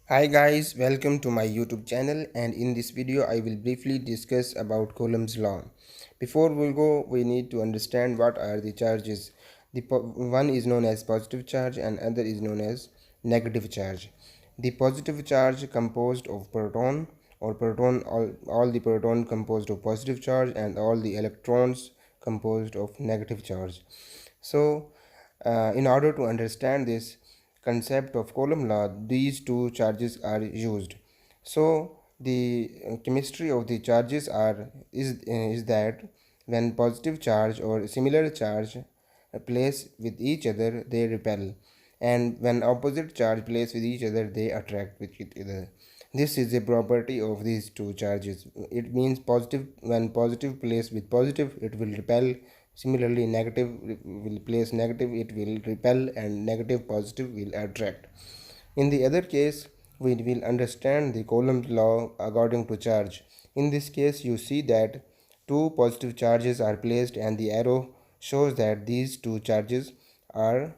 Hi guys, welcome to my YouTube channel, and in this video I will briefly discuss about Coulomb's law. Before we go, we need to understand what are the charges. One is known as positive charge and other is known as negative charge. The positive charge composed of proton or proton all the proton composed of positive charge and all the electrons composed of negative charge. So in order to understand this concept of Coulomb law, these two charges are used. So the chemistry of the charges is that when positive charge or similar charge place with each other, they repel, and when opposite charge place with each other, they attract with each other. This is a property of these two charges. It means positive, when positive place with positive, it will repel. Similarly, negative will place negative, it will repel, and negative positive will attract. In the other case, we will understand the Coulomb's law according to charge. In this case, you see that two positive charges are placed and the arrow shows that these two charges are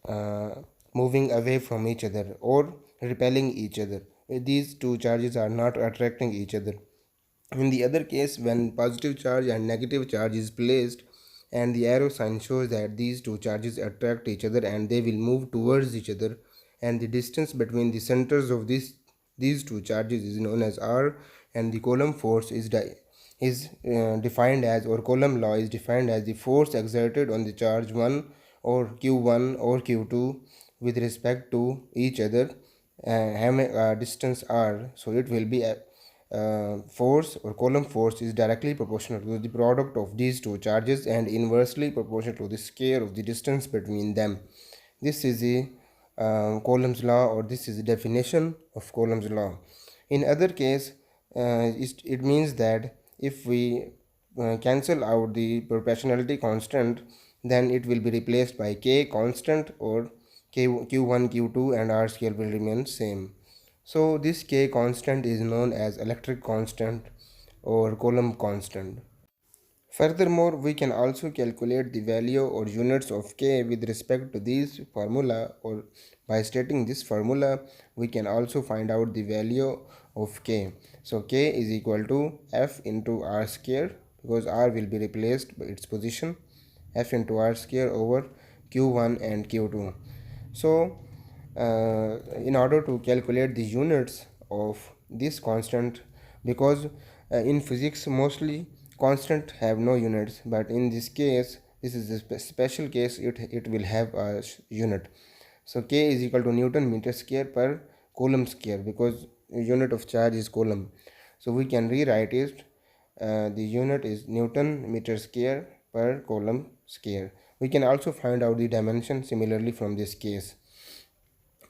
uh, moving away from each other or repelling each other. These two charges are not attracting each other. In the other case, when positive charge and negative charge is placed and the arrow sign shows that these two charges attract each other and they will move towards each other, and the distance between the centers of these two charges is known as r, and the Coulomb force is defined as, or Coulomb law is defined as, the force exerted on the charge 1 or q1 or q2 with respect to each other having a distance r. So it will be a force or Coulomb force is directly proportional to the product of these two charges and inversely proportional to the square of the distance between them. This is the Coulomb's law, or this is the definition of Coulomb's law. In other case, it means that if we cancel out the proportionality constant, then it will be replaced by k constant, or q1 q2 and r scale will remain same. So this k constant is known as electric constant or Coulomb constant. Furthermore, we can also calculate the value or units of k with respect to this formula, or by stating this formula, we can also find out the value of k. So k is equal to f into r square, because r will be replaced by its position, f into r square over q1 and q2. So in order to calculate the units of this constant, because in physics mostly constant have no units, but in this case, this is a special case, it will have a unit. So k is equal to Newton meter square per Coulomb square, because unit of charge is Coulomb. So we can rewrite it, the unit is Newton meter square per Coulomb square. We can also find out the dimension similarly from this case.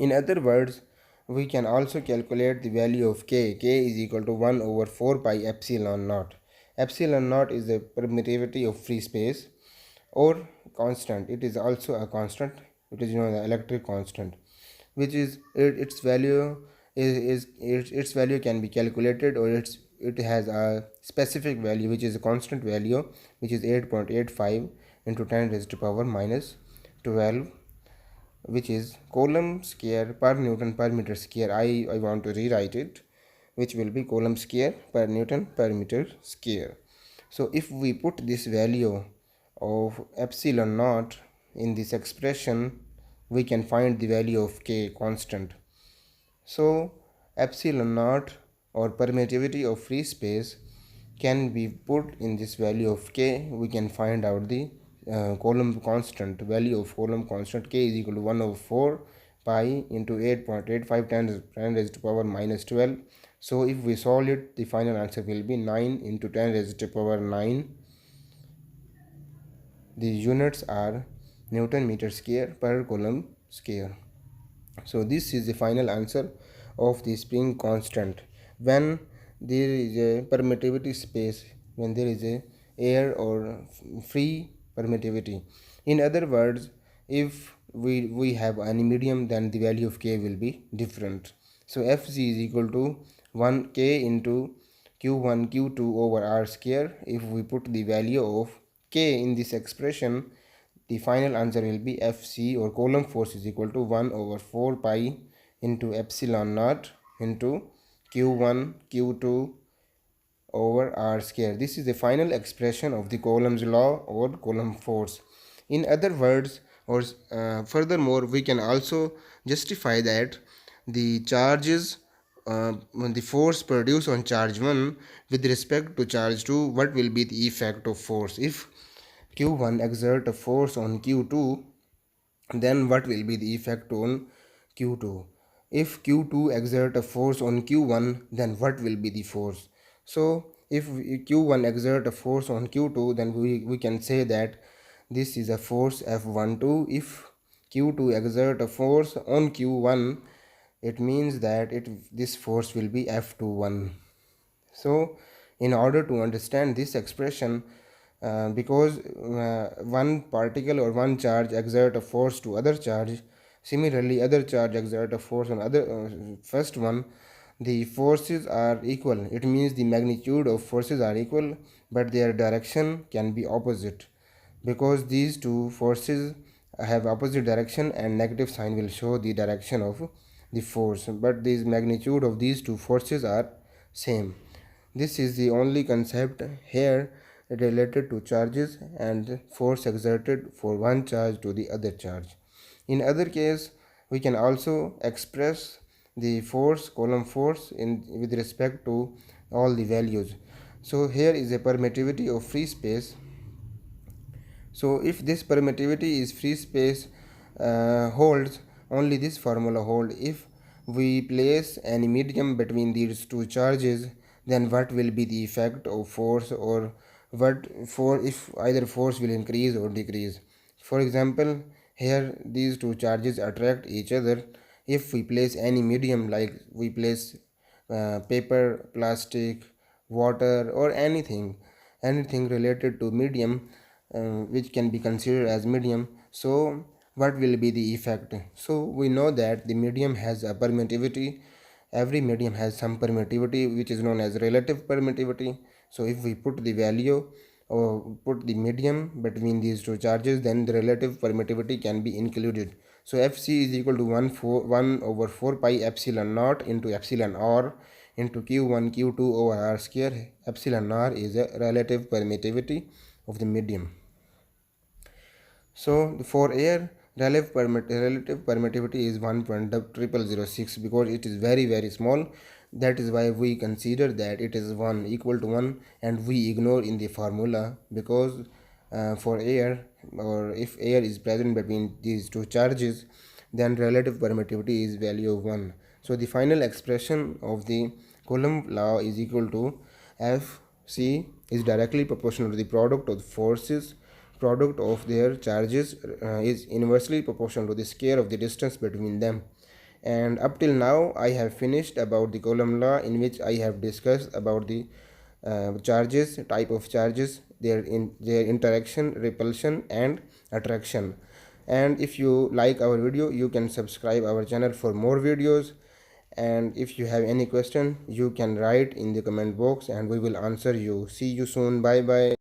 In other words, we can also calculate the value of k. K is equal to 1 over 4 pi epsilon naught. Epsilon naught is the permittivity of free space or constant. It is also a constant. It is known as electric constant, which is its value its value can be calculated, or it has a specific value which is a constant value, which is 8.85 into 10 raised to power minus 12, which is Coulomb square per Newton per meter square. I want to rewrite it, which will be Coulomb square per Newton per meter square. So if we put this value of epsilon naught in this expression, we can find the value of k constant. So epsilon naught, or permittivity of free space, can be put in this value of k. We can find out the Coulomb constant, value of Coulomb constant. K is equal to 1 over 4 pi into 8.85 10 raised to power minus 12. So if we solve it, the final answer will be 9 into 10 raised to power 9. The units are Newton meter square per Coulomb square. So this is the final answer of the spring constant when there is a permittivity space, when there is a air or free permittivity. In other words, if we have any medium, then the value of k will be different. So fc is equal to 1 k into q1 q2 over r square. If we put the value of k in this expression, the final answer will be Fc, or Coulomb force, is equal to 1 over 4 pi into epsilon naught into q1 q2 over r square. This is the final expression of the Coulomb's law or Coulomb force. In other words, or furthermore, we can also justify that the charges, the force produced on charge 1 with respect to charge 2, what will be the effect of force? If q1 exert a force on q2, then what will be the effect on q2? If q2 exert a force on q1, then what will be the force? So if q1 exert a force on q2, then we can say that this is a force F12. If q2 exert a force on q1, it means that this force will be F21. So in order to understand this expression, because one particle or one charge exert a force to other charge, similarly other charge exert a force on other first one, the forces are equal. It means the magnitude of forces are equal, but their direction can be opposite, because these two forces have opposite direction and negative sign will show the direction of the force, but the magnitude of these two forces are same. This is the only concept here related to charges and force exerted for one charge to the other charge. In other case, we can also express the force, Coulomb force, with respect to all the values. So here is a permittivity of free space. So if this permittivity is free space holds, only this formula hold. If we place any medium between these two charges, then what will be the effect of force, or what for if either force will increase or decrease. For example, here these two charges attract each other. If we place any medium, like we place paper, plastic, water, or anything related to medium, which can be considered as medium, so what will be the effect? So we know that the medium has a permittivity. Every medium has some permittivity which is known as relative permittivity. So if we put the value or put the medium between these two charges, then the relative permittivity can be included. So Fc is equal to 1 over 4 pi epsilon naught into epsilon r into q1 q2 over r square. Epsilon r is a relative permittivity of the medium. So for air, relative permittivity is 1.0006, because it is very small. That is why we consider that it is 1 equal to 1, and we ignore in the formula, because for air, or if air is present between these two charges, then relative permittivity is value of 1. So the final expression of the Coulomb law is equal to Fc is directly proportional to the product of the forces. Product of their charges is inversely proportional to the square of the distance between them. And up till now I have finished about the Coulomb law, in which I have discussed about the charges, type of charges, their interaction, repulsion, and attraction. And if you like our video, you can subscribe our channel for more videos. And if you have any question, you can write in the comment box and we will answer you. See you soon. Bye bye.